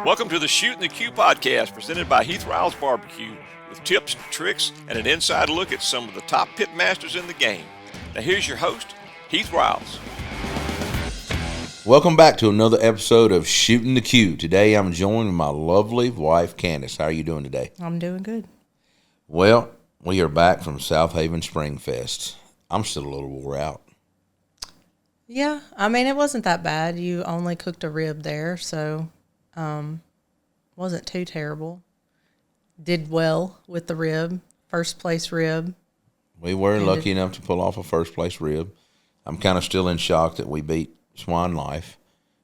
Welcome to the Shootin The Que podcast presented by Heath Riles Barbecue with tips, tricks, and an inside look at some of the top pitmasters in the game. Now here's your host, Heath Riles. Welcome back to another episode of Shootin The Que. Today I'm joined with my lovely wife, Candace. How are you doing today? I'm doing good. Well, we are back from Southaven Springfest. I'm still a little wore out. Yeah, I mean, it wasn't that bad. You only cooked a rib there, so wasn't too terrible. Did well with the rib, first place rib. We were lucky enough to pull off a first place rib. I'm kind of still in shock that we beat Swine Life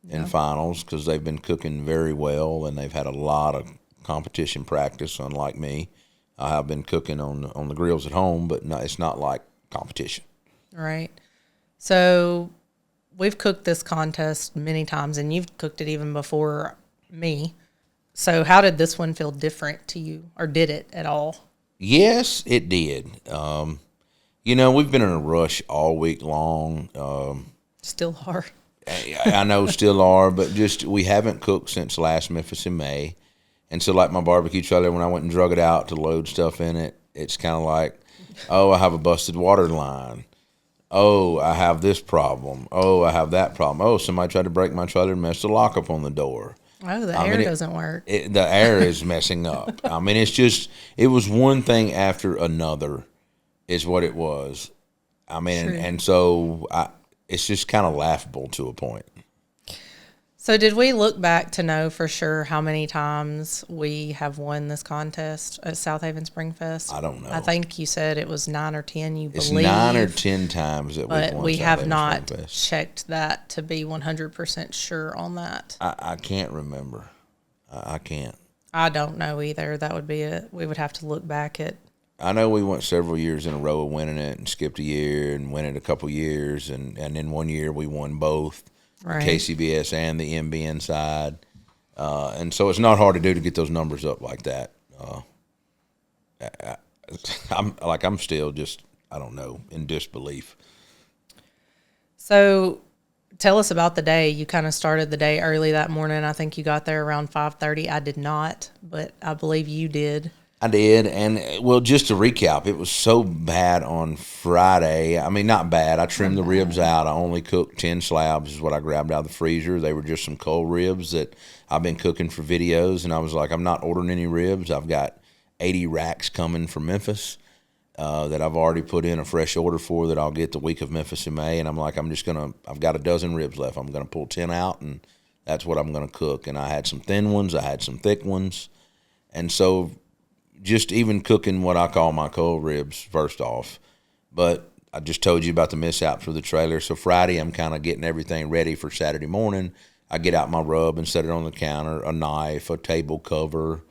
in finals because they've been cooking very well and they've had a lot of competition practice, unlike me. I have been cooking on the grills at home, but no, it's not like competition. Right. So we've cooked this contest many times, and you've cooked it even before me. So how did this one feel different to you, or did it at all? Yes, it did. We've been in a rush all week long. Still are. I know still are, but just we haven't cooked since last Memphis in May. And so like my barbecue trailer, when I went and drug it out to load stuff in it, it's kind of like, oh, I have a busted water line. Oh, I have this problem. Oh, I have that problem. Oh, somebody tried to break my trailer and messed the lock up on the door. Oh, the air doesn't work. The air is messing up. I mean, it was one thing after another is what it was. I mean, and so it's just kind of laughable to a point. So did we look back to know for sure how many times we have won this contest at Southaven Springfest? I don't know. I think you said it was 9 or 10, it's 9 or 10 times that we've won. But we have not Springfest. checked that to be 100% sure on that. I can't remember. I can't. I don't know either. That would be it. We would have to look back at. I know we went several years in a row of winning it and skipped a year and win it a couple years. And then one year we won both. Right. KCBS and the MBN side. And so it's not hard to do to get those numbers up like that. I'm still just, I don't know, in disbelief. So tell us about the day. You kind of started the day early that morning. I think you got there around 5:30. I did not, but I believe you did. I did, and well, just to recap, it was so bad on Friday. I mean, not bad. I trimmed the ribs out. I only cooked 10 slabs is what I grabbed out of the freezer. They were just some cold ribs that I've been cooking for videos, and I was like, I'm not ordering any ribs. I've got 80 racks coming from Memphis that I've already put in a fresh order for that I'll get the week of Memphis in May, and I'm like, I've got a dozen ribs left. I'm going to pull 10 out, and that's what I'm going to cook. And I had some thin ones. I had some thick ones, and so just even cooking what I call my cold ribs first off. But I just told you about the mishaps with the trailer. So Friday, I'm kind of getting everything ready for Saturday morning. I get out my rub and set it on the counter, a knife, a table cover,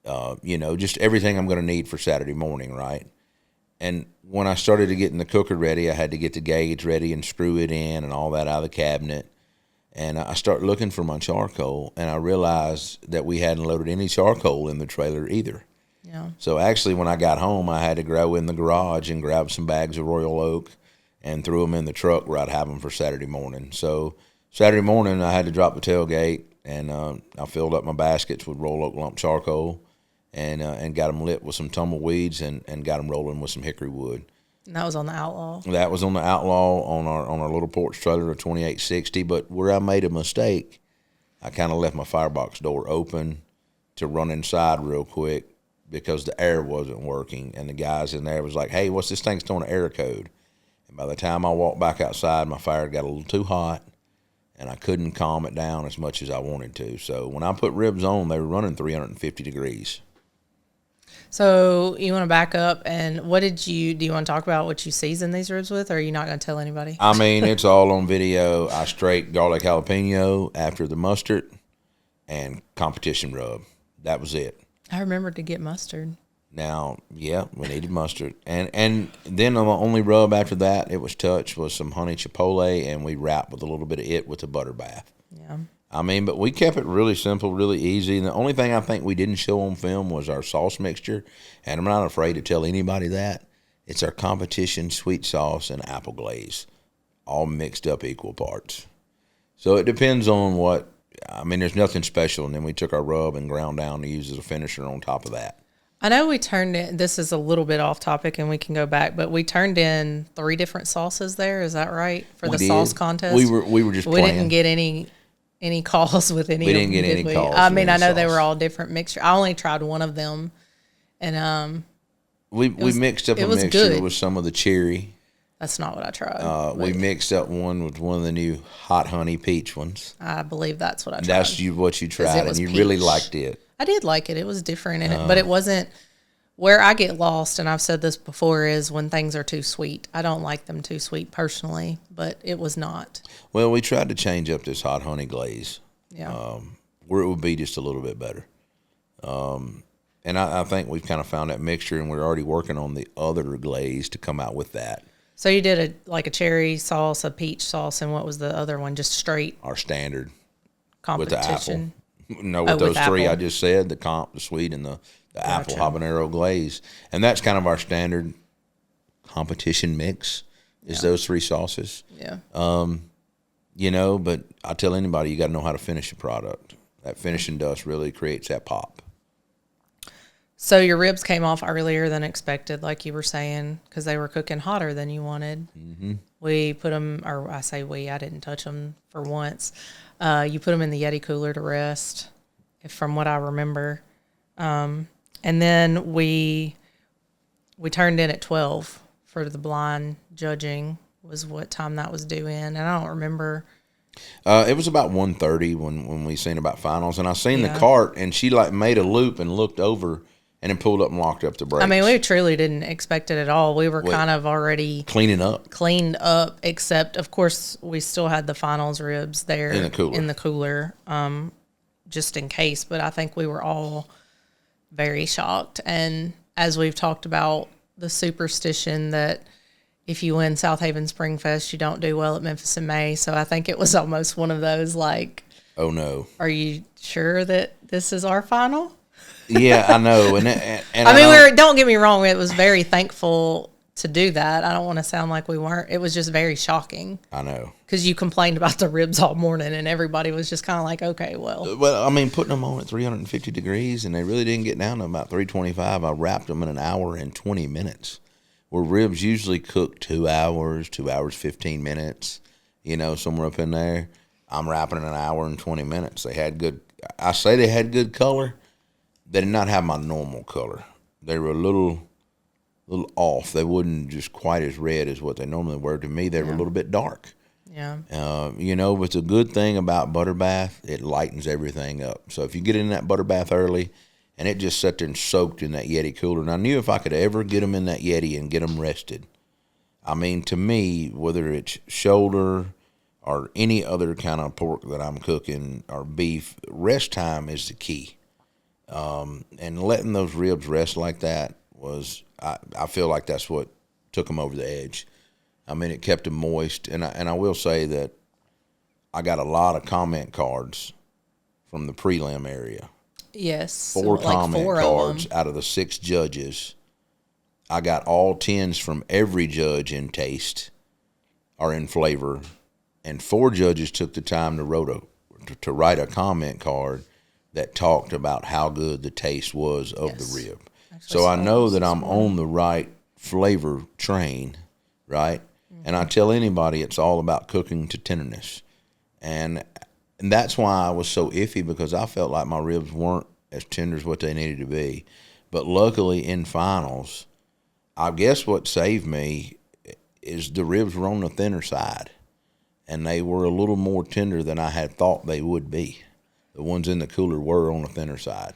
just everything I'm going to need for Saturday morning, right? And when I started to getting the cooker ready, I had to get the gauge ready and screw it in and all that out of the cabinet. And I started looking for my charcoal, and I realized that we hadn't loaded any charcoal in the trailer either. Yeah. So actually, when I got home, I had to go in the garage and grab some bags of Royal Oak and threw them in the truck where I'd have them for Saturday morning. So Saturday morning, I had to drop the tailgate, and I filled up my baskets with Royal Oak lump charcoal and got them lit with some tumbleweeds and got them rolling with some hickory wood. And that was on the Outlaw? That was on the Outlaw on our little porch trailer, a 2860. But where I made a mistake, I kind of left my firebox door open to run inside real quick, because the air wasn't working, and the guys in there was like, hey, what's this thing throwing an error code? And by the time I walked back outside, my fire got a little too hot, and I couldn't calm it down as much as I wanted to. So when I put ribs on, they were running 350 degrees. So you want to back up, and do you want to talk about what you seasoned these ribs with, or are you not going to tell anybody? I mean, it's all on video. I straight garlic jalapeno after the mustard and competition rub. That was it. I remembered to get mustard. Now, yeah, we needed mustard. And then the only rub after that, it was touched, was some honey chipotle, and we wrapped with a little bit of it with a butter bath. Yeah. I mean, but we kept it really simple, really easy. And the only thing I think we didn't show on film was our sauce mixture. And I'm not afraid to tell anybody that. It's our competition sweet sauce and apple glaze, all mixed up equal parts. So it depends on what I mean, there's nothing special. And then we took our rub and ground down to use as a finisher on top of that. I know we turned in, this is a little bit off topic and we can go back, but we turned in 3 different sauces there. Is that right? For the sauce contest? We were just playing. We didn't get any calls with any of them. We didn't get any calls. I mean, I know they were all different mixture. I only tried one of them. And we mixed up a mixture good. with some of the cherry. That's not what I tried. We mixed up one with one of the new hot honey peach ones. I believe that's what I tried. That's what you tried, and you really liked it. I did like it. It was different in it, but it wasn't. Where I get lost, and I've said this before, is when things are too sweet. I don't like them too sweet personally, but it was not. Well, we tried to change up this hot honey glaze, Yeah. Where it would be just a little bit better. And I think we've kind of found that mixture, and we're already working on the other glaze to come out with that. So you did a cherry sauce, a peach sauce, and what was the other one? Just straight Our standard competition. with the apple. No, with those with 3 apple. I just said, the comp, the sweet, and the apple habanero glaze. And that's kind of our standard competition mix is those 3 sauces. Yeah. But I tell anybody, you got to know how to finish a product. That finishing dust really creates that pop. So your ribs came off earlier than expected, like you were saying, because they were cooking hotter than you wanted. Mm-hmm. We put them, or I say we, I didn't touch them for once. You put them in the Yeti cooler to rest, from what I remember. And then we turned in at 12 for the blind judging was what time that was due in. And I don't remember. It was about 1:30 when we seen about finals. And I seen the cart, and she made a loop and looked over and then pulled up and locked up the brakes. I mean, we truly didn't expect it at all. We were kind of already cleaned up, except, of course, we still had the finals ribs there in the cooler, just in case. But I think we were all very shocked. And as we've talked about, the superstition that if you win Southaven Springfest, you don't do well at Memphis in May. So I think it was almost one of those like, oh no, are you sure that this is our final? Yeah, I know. And I mean, don't get me wrong. It was very thankful to do that. I don't want to sound like we weren't. It was just very shocking. I know. Because you complained about the ribs all morning, and everybody was just kind of like, okay, well. Well, I mean, putting them on at 350 degrees, and they really didn't get down to about 325. I wrapped them in an hour and 20 minutes, where ribs usually cook 2 hours, 2 hours, 15 minutes, somewhere up in there. I'm wrapping in an hour and 20 minutes. They had good color. They did not have my normal color. They were a little off. They wasn't just quite as red as what they normally were. To me, they were a little bit dark. Yeah. But the good thing about butter bath, it lightens everything up. So if you get in that butter bath early, and it just sat there and soaked in that Yeti cooler, and I knew if I could ever get them in that Yeti and get them rested, I mean, to me, whether it's shoulder or any other kind of pork that I'm cooking or beef, rest time is the key. And letting those ribs rest like that was, I feel like that's what took them over the edge. I mean, it kept them moist. And I will say that I got a lot of comment cards from the prelim area. Yes. 4 comment cards out of the 6 judges. I got all 10s from every judge in taste or in flavor. And 4 judges took the time to write a comment card that talked about how good the taste was of the rib. So I know that I'm on the right flavor train, right? Mm-hmm. And I tell anybody it's all about cooking to tenderness. And that's why I was so iffy, because I felt like my ribs weren't as tender as what they needed to be. But luckily in finals, I guess what saved me is the ribs were on the thinner side. And they were a little more tender than I had thought they would be. The ones in the cooler were on the thinner side.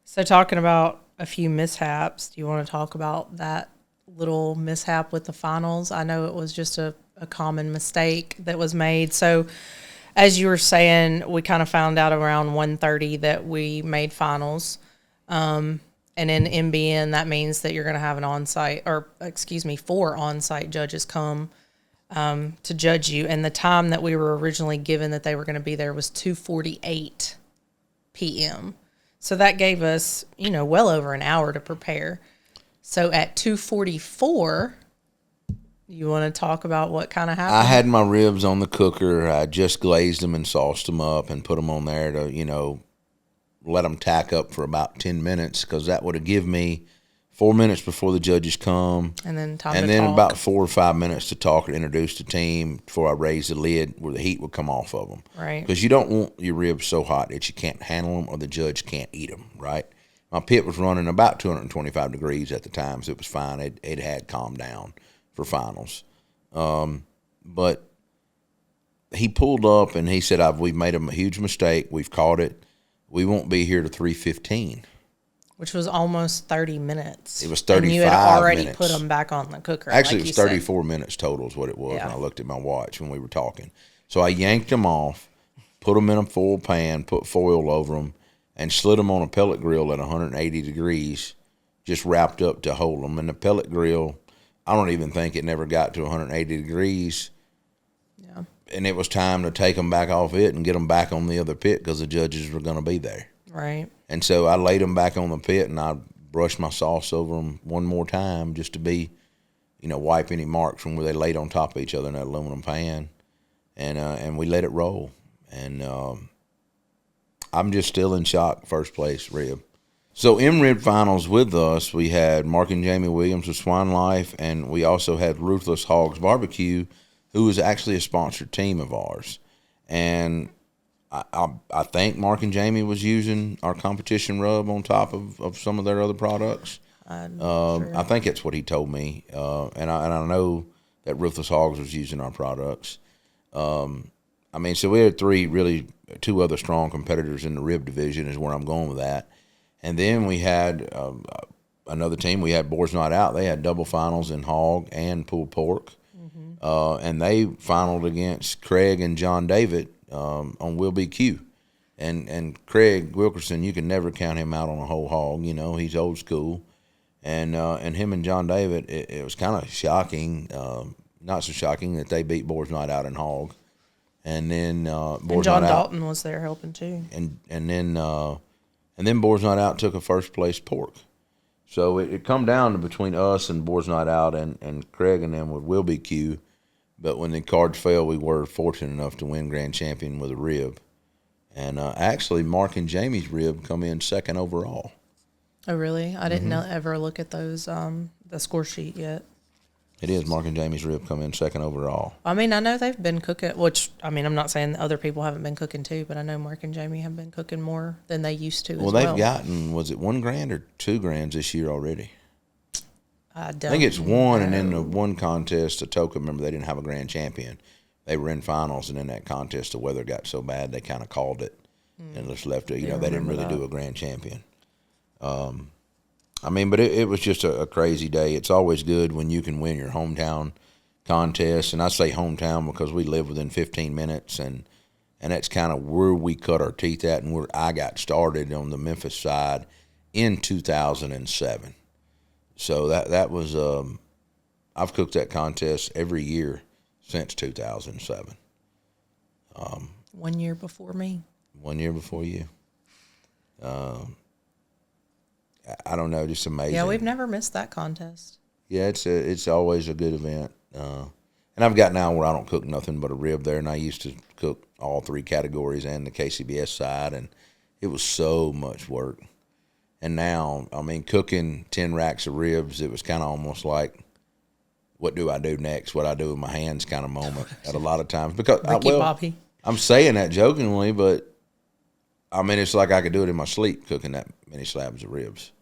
So talking about a few mishaps, do you want to talk about that little mishap with the finals? I know it was just a common mistake that was made. So as you were saying, we kind of found out around 1:30 that we made finals. And in MBN, that means that you're going to have an on-site, 4 on-site judges come to judge you. And the time that we were originally given that they were going to be there was 2:48 p.m. So that gave us, well over an hour to prepare. So at 2:44, You want to talk about what kind of happened? I had my ribs on the cooker. I just glazed them and sauced them up and put them on there to, let them tack up for about 10 minutes because that would have given me 4 minutes before the judges come. And then talk. About 4 or 5 minutes to talk and introduce the team before I raise the lid where the heat would come off of them. Right. Because you don't want your ribs so hot that you can't handle them or the judge can't eat them, right? My pit was running about 225 degrees at the time, so it was fine. It had calmed down for finals. But he pulled up and he said, we've made a huge mistake. We've caught it. We won't be here to 3:15. Which was almost 30 minutes. It was 35 minutes. And you had already put them back on the cooker. Actually, like it was 34 minutes total is what it was when I looked at my watch when we were talking. So I yanked them off, put them in a foil pan, put foil over them, and slid them on a pellet grill at 180 degrees, just wrapped up to hold them. And the pellet grill, I don't even think it never got to 180 degrees. Yeah. And it was time to take them back off it and get them back on the other pit because the judges were going to be there. Right. And so I laid them back on the pit and I brushed my sauce over them one more time just to be, wipe any marks from where they laid on top of each other in that aluminum pan. And we let it roll. And I'm just still in shock, first place rib. So in rib finals with us, we had Mark and Jamie Williams with Swine Life, and we also had Ruthless Hogs Barbecue, who was actually a sponsored team of ours. And I think Mark and Jamie was using our competition rub on top of some of their other products. Sure. I think that's what he told me, and I know that Ruthless Hogs was using our products. So we had two other strong competitors in the rib division is where I'm going with that. And then we had another team. We had Boars Not Out. They had double finals in hog and pulled pork, and they finaled against Craig and John David on Will Be Q. And Craig Wilkerson, you can never count him out on a whole hog. He's old school. And him and John David, it was kind of shocking, not so shocking that they beat Boars Not Out in hog. And then Boars John Not Dalton was there helping too. And then Boars Not Out took a first place pork. So it come down to between us and Boars Not Out and Craig and them with Will Be Q. But when the cards fell, we were fortunate enough to win Grand Champion with a rib. And actually, Mark and Jamie's rib come in second overall. Oh, really? I didn't ever look at those, the score sheet yet. It is. Mark and Jamie's rib come in second overall. I know they've been cooking, I'm not saying other people haven't been cooking too, but I know Mark and Jamie have been cooking more than they used to as well. They've gotten, was it $1,000 or $2,000 this year already? I think it's one, and in the one contest, Atoka, remember, they didn't have a grand champion. They were in finals, and in that contest, the weather got so bad, they kind of called it and just left it. They didn't really do a grand champion. But it was just a crazy day. It's always good when you can win your hometown contest, and I say hometown because we live within 15 minutes, and that's kind of where we cut our teeth at and where I got started on the Memphis side in 2007. So that was I've cooked that contest every year since 2007. 1 year before me. 1 year before you. I don't know, just amazing. Yeah, we've never missed that contest. Yeah, it's always a good event. And I've got now where I don't cook nothing but a rib there, and I used to cook all three categories and the KCBS side, and it was so much work. And now, cooking 10 racks of ribs, it was kind of almost like, what do I do next? What I do with my hands kind of moment at a lot of times. Because Bobby. I'm saying that jokingly, but it's like I could do it in my sleep cooking that many slabs of ribs.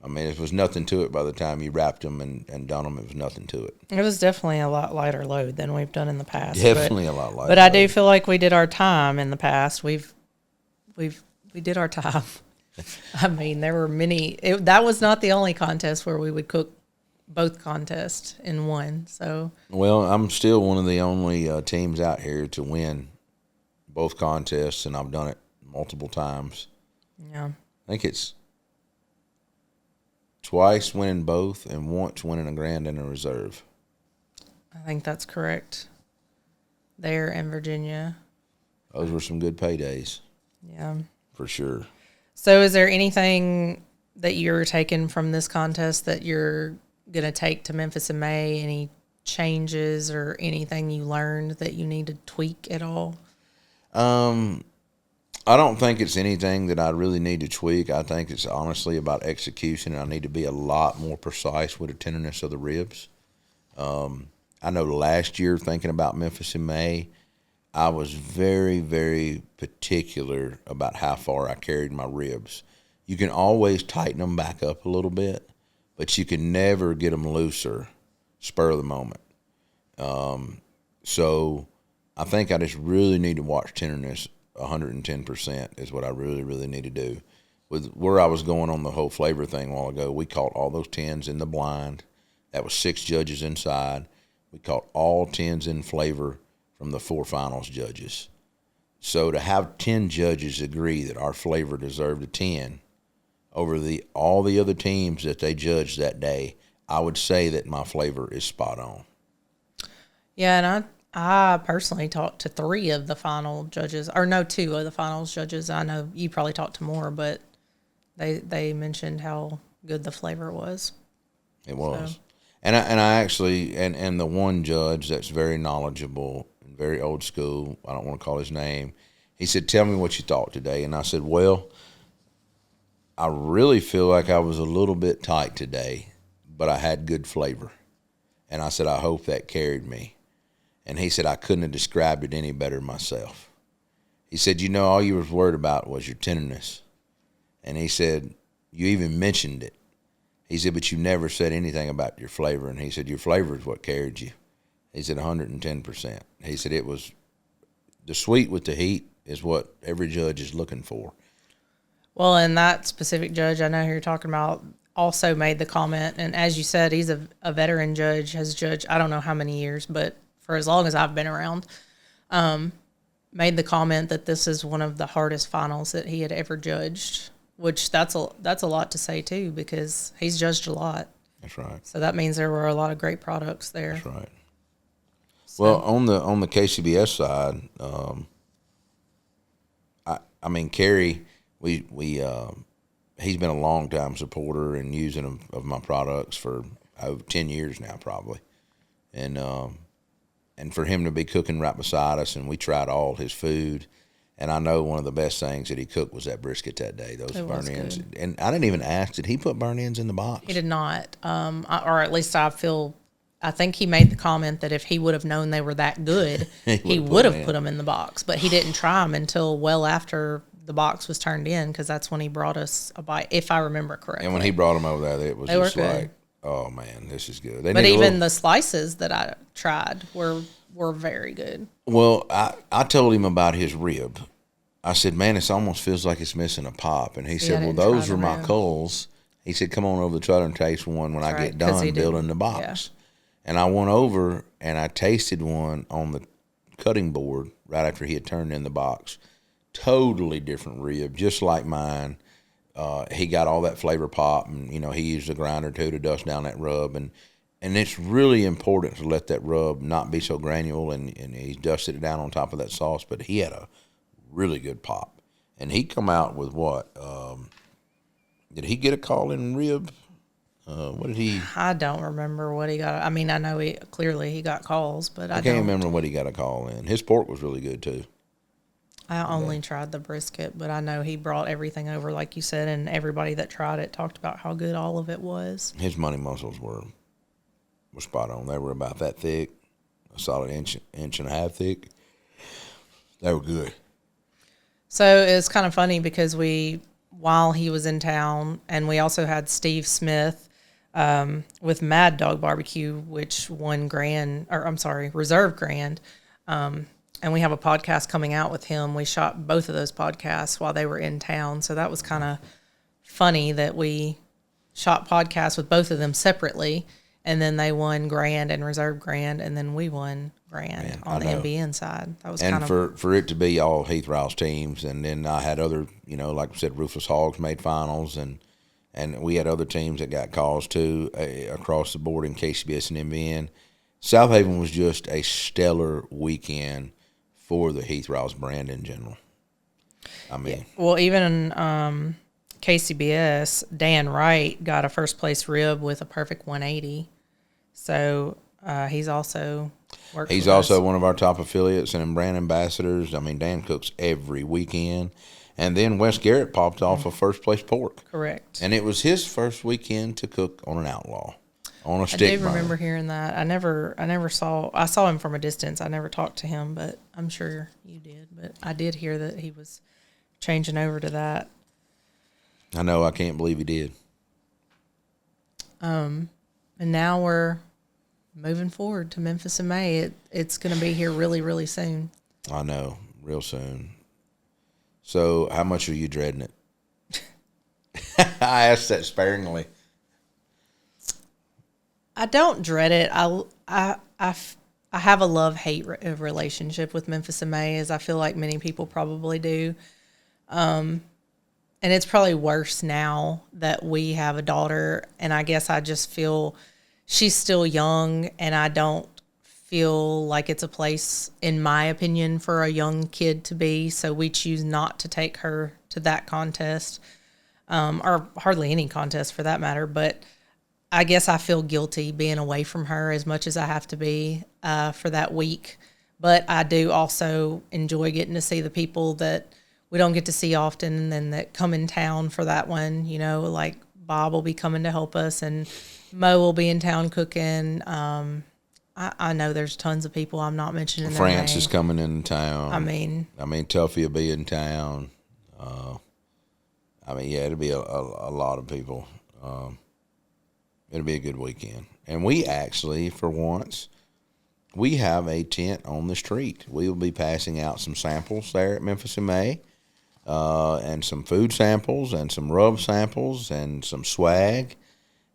It was nothing to it by the time you wrapped them and done them. It was nothing to it. It was definitely a lot lighter load than we've done in the past. Definitely a lot lighter. But I do feel like we did our time in the past. We did our time. There were many. That was not the only contest where we would cook both contests in one. So well, I'm still one of the only teams out here to win both contests, and I've done it multiple times. Yeah, I think it's twice winning both and once winning a grand and a reserve. I think that's correct. There in Virginia. Those were some good paydays. Yeah, for sure. So is there anything that you're taking from this contest that you're going to take to Memphis in May? changes or anything you learned that you need to tweak at all? I don't think it's anything that I really need to tweak. I think it's honestly about execution, and I need to be a lot more precise with the tenderness of the ribs. I know last year, thinking about Memphis in May, I was very, very particular about how far I carried my ribs. You can always tighten them back up a little bit, but you can never get them looser, spur of the moment. So I think I just really need to watch tenderness 110% is what I really, really need to do. With where I was going on the whole flavor thing a while ago, we caught all those 10s in the blind. That was 6 judges inside. We caught all 10s in flavor from the 4 finals judges. So to have 10 judges agree that our flavor deserved a 10 over all the other teams that they judged that day, I would say that my flavor is spot on. Yeah, and I personally talked to 3 of the final judges, or no, 2 of the finals judges. I know you probably talked to more, but they mentioned how good the flavor was. It was. So. And I actually, and the one judge that's very knowledgeable and very old school, I don't want to call his name, he said, "Tell me what you thought today." And I said, "Well, I really feel like I was a little bit tight today, but I had good flavor." And I said, "I hope that carried me." And he said, "I couldn't have described it any better myself." He said, "All you was worried about was your tenderness." And he said, "You even mentioned it." He said, "But you never said anything about your flavor." And he said, "Your flavor is what carried you." He said, 110%. He said, "It was the sweet with the heat is what every judge is looking for." Well, and that specific judge I know who you're talking about also made the comment, and as you said, he's a veteran judge, has judged I don't know how many years, but for as long as I've been around, made the comment that this is one of the hardest finals that he had ever judged, which that's a lot to say too, because he's judged a lot. That's right. So that means there were a lot of great products there. That's right. So. Well, on the KCBS side, I mean, Kerry, he's been a long time supporter and using of my products for over 10 years now, probably, and for him to be cooking right beside us, and we tried all his food, and I know one of the best things that he cooked was that brisket that day, those burnt ends. And I didn't even ask, did he put burnt ends in the box? He did not, or at least I think he made the comment that if he would have known they were that good, he would have put them in the box. But he didn't try them until well after the box was turned in, because that's when he brought us a bite, if I remember correctly. And when he brought them over there, it was they just were like, good. Oh, man, this is good. But even the slices that I tried were very good. Well, I told him about his rib. I said, "Man, it almost feels like it's missing a pop." And he said, "Well, those are my culls." He said, "Come on over to try and taste one when I get done building the box." Yeah. And I went over and I tasted one on the cutting board right after he had turned in the box. Totally different rib, just like mine. He got all that flavor pop, and he used a grinder too to dust down that rub, and it's really important to let that rub not be so granule, and he dusted it down on top of that sauce. But he had a really good pop, and he come out with what? Did he get a call in rib? What did he? I don't remember what he got. I mean, I know he got calls, but I can't remember what he got a call in. His pork was really good too. I only tried the brisket, but I know he brought everything over, like you said, and everybody that tried it talked about how good all of it was. His money mussels were spot on. They were about that thick, a solid inch and a half thick. They were good. So it's kind of funny because while he was in town, and we also had Steve Smith with Mad Dog Barbecue, which won Reserve Grand. And we have a podcast coming out with him. We shot both of those podcasts while they were in town. So that was kind of funny that we shot podcasts with both of them separately. And then they won Grand and Reserve Grand. And then we won Grand on the MBN side. That was for it to be all Heath Riles teams. And then I had other, like I said, Rufus Hogs made finals. And we had other teams that got calls too across the board in KCBS and MBN. Southaven was just a stellar weekend for the Heath Riles brand in general. I mean, yeah. Well, even in KCBS, Dan Wright got a first place rib with a perfect 180. So He's also worked. He's with also us. one of our top affiliates and brand ambassadors. I mean, Dan cooks every weekend. And then Wes Garrett popped off a first place pork. Correct. And it was his first weekend to cook on an outlaw, on a I stick do burner. remember hearing that. I saw him from a distance. I never talked to him, but I'm sure you did. But I did hear that he was changing over to that. I know. I can't believe he did. And now we're moving forward to Memphis in May. It's going to be here really, really soon. I know. Real soon. So how much are you dreading it? I asked that sparingly. I don't dread it. I have a love-hate relationship with Memphis in May, as I feel like many people probably do. And it's probably worse now that we have a daughter, and I guess I just feel she's still young, and I don't feel like it's a place, in my opinion, for a young kid to be. So we choose not to take her to that contest, or hardly any contest for that matter. But I guess I feel guilty being away from her as much as I have to be for that week. But I do also enjoy getting to see the people that we don't get to see often and that come in town for that one. You know, like Bob will be coming to help us and Mo will be in town cooking. I know there's tons of people I'm not mentioning their France name. is coming into town. I mean, Tuffy will be in town. Yeah, it'll be a lot of people. It'll be a good weekend. And we actually, for once, we have a tent on the street. We will be passing out some samples there at Memphis in May, and some food samples and some rub samples and some swag,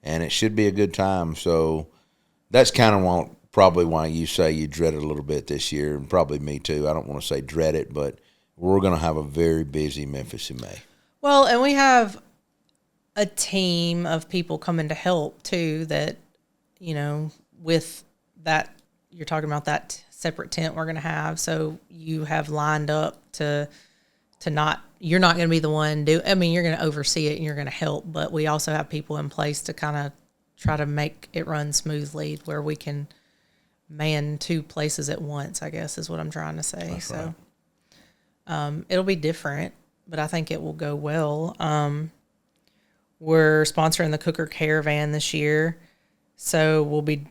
and it should be a good time. So that's kind of probably why you say you dread it a little bit this year, and probably me too. I don't want to say dread it, but we're going to have a very busy Memphis in May. well, and we have a team of people coming to help too that, you know, with that, you're talking about that separate tent we're going to have. So you have lined up to not, you're not going to be the one you're going to oversee it and you're going to help, but we also have people in place to kind of try to make it run smoothly where we can man two places at once, I guess is what I'm trying to say. That's so right. It'll be different, but I think it will go well. We're sponsoring the Cooker Caravan this year, so we'll be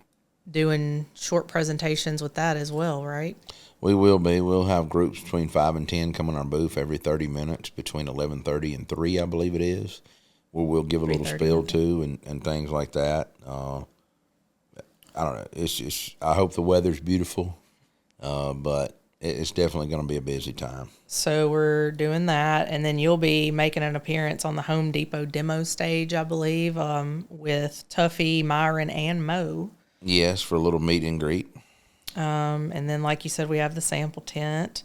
doing short presentations with that as well, right? We will be. We'll have groups between 5 and 10 come in our booth every 30 minutes between 11:30 and 3, I believe it is, where we'll give a little spiel too and things like that. I don't know. It's just, I hope the weather's beautiful, but it's definitely going to be a busy time. So we're doing that, and then you'll be making an appearance on the Home Depot demo stage, I believe, with Tuffy, Myron, and Mo. Yes, for a little meet and greet. And then, like you said, we have the sample tent.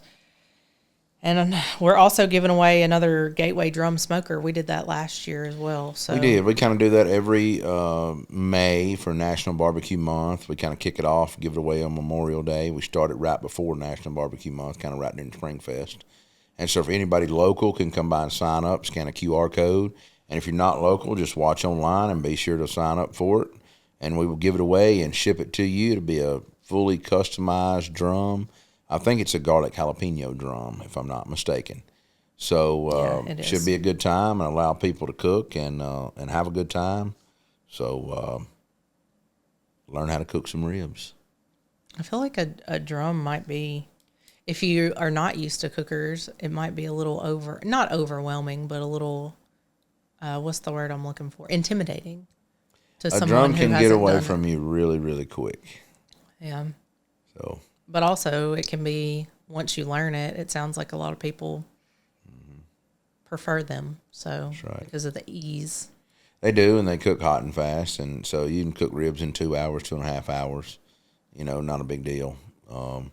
And we're also giving away another Gateway drum smoker. We did that last year as well. So We did. We kind of do that every May for National Barbecue Month. We kind of kick it off, give it away on Memorial Day. We started right before National Barbecue Month, kind of right during Springfest. And so if anybody local can come by and sign up, scan a QR code. And if you're not local, just watch online and be sure to sign up for it. And we will give it away and ship it to you. It'll be a fully customized drum. I think it's a garlic jalapeno drum, if I'm not mistaken. So it should is. be a good time and allow people to cook and have a good time. So learn how to cook some ribs. I feel like a drum might be, if you are not used to cookers, it might be a little not overwhelming, but a little, what's the word I'm looking for? Intimidating to A someone drum who can get hasn't away done from you really, really quick. it. Yeah. So But also it can be, once you learn it, it sounds like a lot of people prefer them. So That's right. because of the ease. they do, and they cook hot and fast. And so you can cook ribs in 2 hours, 2.5 hours. You know, not a big deal. Or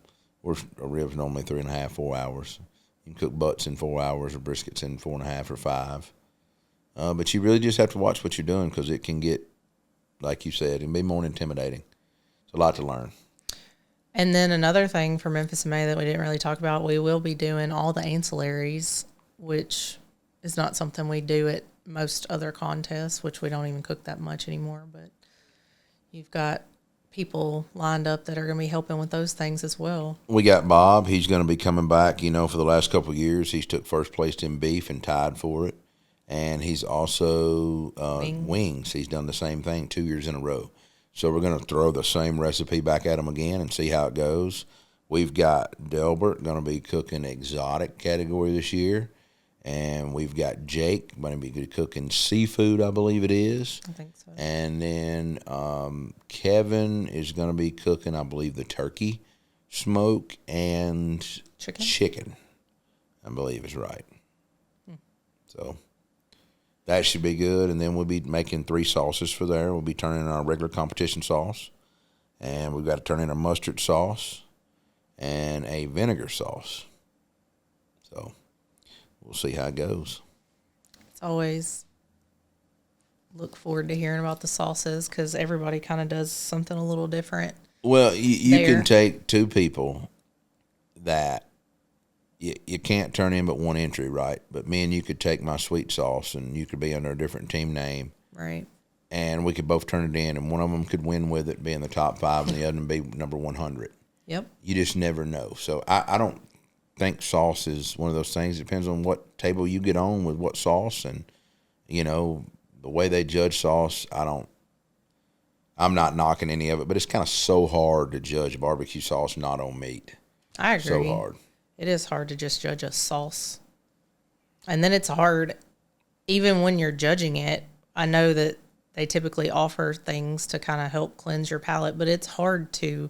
a rib's normally 3.5, 4 hours. You can cook butts in 4 hours or briskets in 4.5 or 5. But you really just have to watch what you're doing because it can get, like you said, it can be more intimidating. It's a lot to learn. And then another thing for Memphis in May that we didn't really talk about, we will be doing all the ancillaries, which is not something we do at most other contests, which we don't even cook that much anymore. But you've got people lined up that are going to be helping with those things as well. We got Bob. He's going to be coming back. For the last couple of years, he's took first place in beef and tied for it. And he's also wings. He's done the same thing 2 years in a row. So we're going to throw the same recipe back at him again and see how it goes. We've got Delbert going to be cooking exotic category this year. And we've got Jake going to be cooking seafood, I believe it is. I think so. And then Kevin is going to be cooking, I believe, the turkey smoke and chicken, I believe is right. So that should be good. And then we'll be making 3 sauces for there. We'll be turning in our regular competition sauce. And we've got to turn in a mustard sauce and a vinegar sauce. So we'll see how it goes. It's always look forward to hearing about the sauces because everybody kind of does something a little different. Well, you can take 2 people that you can't turn in but one entry, right? But me and you could take my sweet sauce and you could be under a different team name. Right. And we could both turn it in, and one of them could win with it, be in the top 5, and the other one be number 100. Yep. You just never know. So I don't think sauce is one of those things. It depends on what table you get on with what sauce, and the way they judge sauce. I'm not knocking any of it, but it's kind of so hard to judge barbecue sauce not on meat. I agree. So hard. It is hard to just judge a sauce, and then it's hard even when you're judging it. I know that they typically offer things to kind of help cleanse your palate, but it's hard to.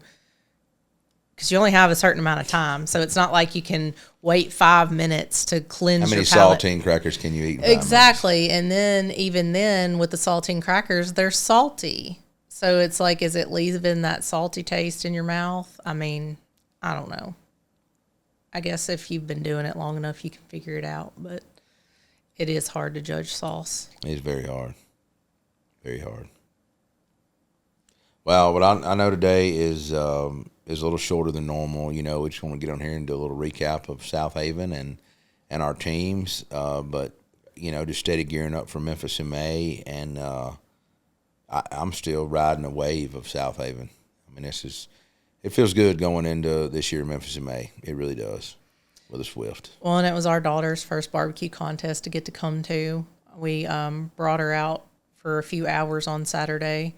Because you only have a certain amount of time. So it's not like you can wait 5 minutes to cleanse your palate. How many saltine crackers can you eat in 5 minutes? Exactly. And then even then with the saltine crackers, they're salty. So it's like, is it leaving that salty taste in your mouth? I mean, I don't know. I guess if you've been doing it long enough, you can figure it out. But it is hard to judge sauce. It's very hard. Very hard. Well, what I know today is a little shorter than normal. We just want to get on here and do a little recap of Southaven and our teams. But, just steady gearing up for Memphis in May. And I'm still riding a wave of Southaven. I mean, it feels good going into this year Memphis in May. It really does with a Swift. Well, and it was our daughter's first barbecue contest to get to come to. We brought her out for a few hours on Saturday.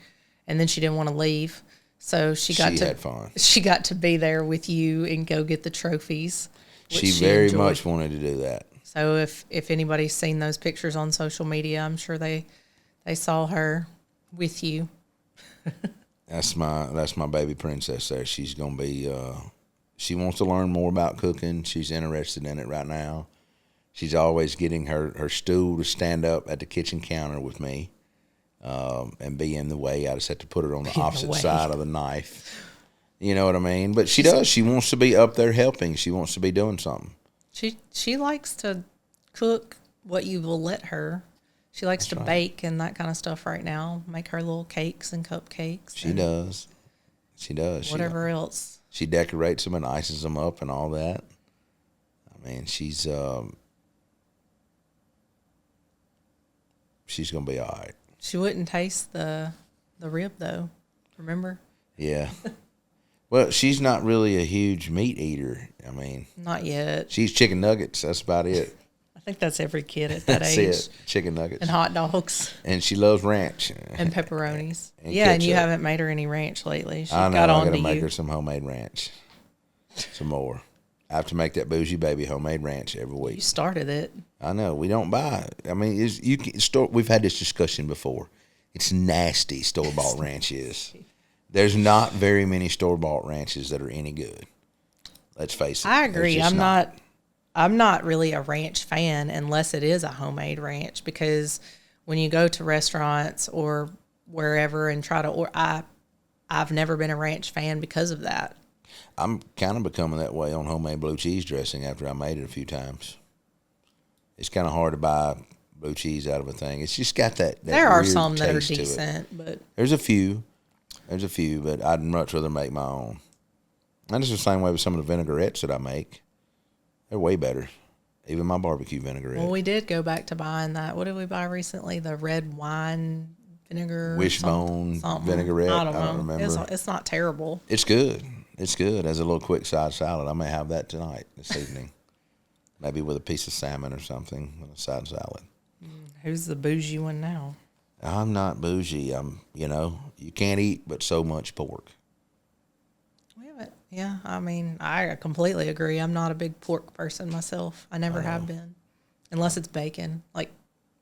And then she didn't want to leave, so she had fun. She got to be there with you and go get the trophies. She very enjoyed. Much wanted to do that. So if anybody's seen those pictures on social media, I'm sure they saw her with you. That's my baby princess there. She's gonna be. She wants to learn more about cooking. She's interested in it right now. She's always getting her stool to stand up at the kitchen counter with me. And be in the way. I just have to put her on the opposite side of the knife. You know what I mean? But she does. She wants to be up there helping. She wants to be doing something. She likes to cook what you will let her. She likes to bake and that kind of stuff right now. Make her little cakes and cupcakes. She does. She does. Whatever else. She decorates them and ices them up and all that. I mean, she's going to be all right. She wouldn't taste the rib, though. Remember? Yeah. Well, she's not really a huge meat eater. I mean. Not yet. She's chicken nuggets. That's about it. I think that's every kid at that age. That's it. Chicken nuggets. And hot dogs. And she loves ranch. And pepperonis. And yeah, ketchup. And you haven't made her any ranch lately. I know. I got to make her some homemade ranch. Some more. I have to make that bougie baby homemade ranch every week. You started it. I know. We don't buy it. I mean, we've had this discussion before. It's nasty, store-bought ranch is. There's not very many store-bought ranches that are any good. Let's face it. I agree. I'm not really a ranch fan unless it is a homemade ranch, because when you go to restaurants or wherever and try to order, I've never been a ranch fan because of that. I'm kind of becoming that way on homemade blue cheese dressing after I made it a few times. It's kind of hard to buy blue cheese out of a thing. It's just got that there are weird some that are taste to it. decent, but There's a few, but I'd much rather make my own. And it's the same way with some of the vinaigrettes that I make. They're way better. Even my barbecue vinaigrette. Well, we did go back to buying that. What did we buy recently? The red wine vinegar. Wishbone something. vinaigrette. I don't know. remember. It's not terrible. It's good. It's good as a little quick side salad. I may have that tonight, this evening. Maybe with a piece of salmon or something with a side salad. Who's the bougie one now? I'm not bougie. You can't eat but so much pork. Yeah, I mean, I completely agree. I'm not a big pork person myself. I never have been, unless it's bacon. Like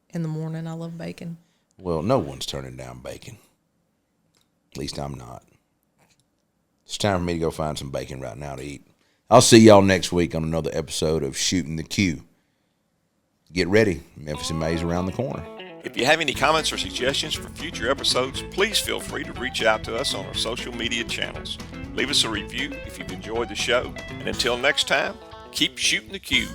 in the morning, I love bacon. Well, no one's turning down bacon. At least I'm not. It's time for me to go find some bacon right now to eat. I'll see y'all next week on another episode of Shootin The Que. Get ready. Memphis in May is around the corner. If you have any comments or suggestions for future episodes, please feel free to reach out to us on our social media channels. Leave us a review if you've enjoyed the show. And until next time, keep shooting the Que.